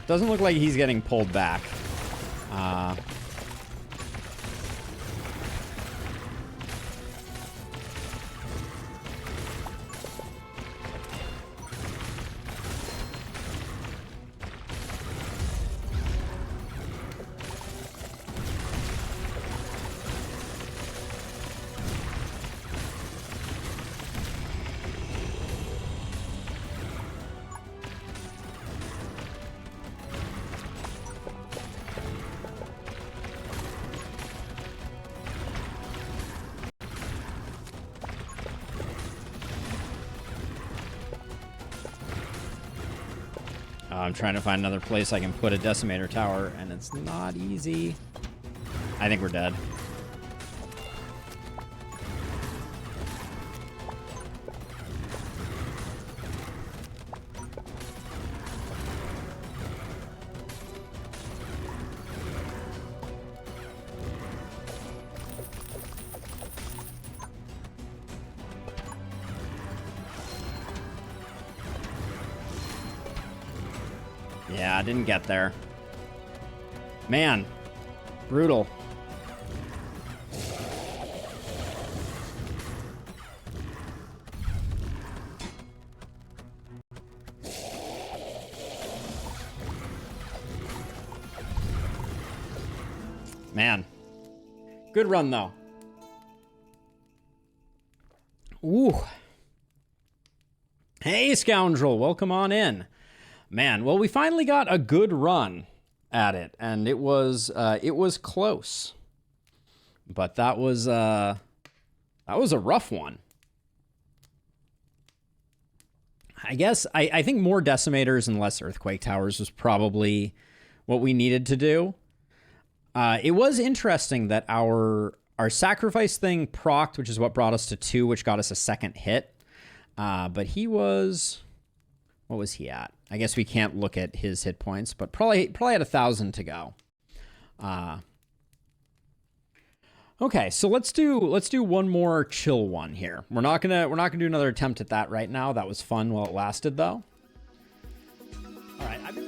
Doesn't look like he's getting pulled back. I'm trying to find another place I can put a decimator tower, and it's not easy. I think we're dead. Yeah, I didn't get there. Man, brutal. Man, good run though. Ooh. Hey, scoundrel, welcome on in. Man, well, we finally got a good run at it, and it was close, but that was a rough one. I guess I think more decimators and less earthquake towers was probably what we needed to do. It was interesting that our sacrifice thing procced, which is what brought us to 2, which got us a second hit, but he was What was he at? I guess we can't look at his hit points, but probably had 1,000 to go. Okay, so let's do one more chill one here. We're not gonna do another attempt at that right now. That was fun while it lasted, though. All right, I've been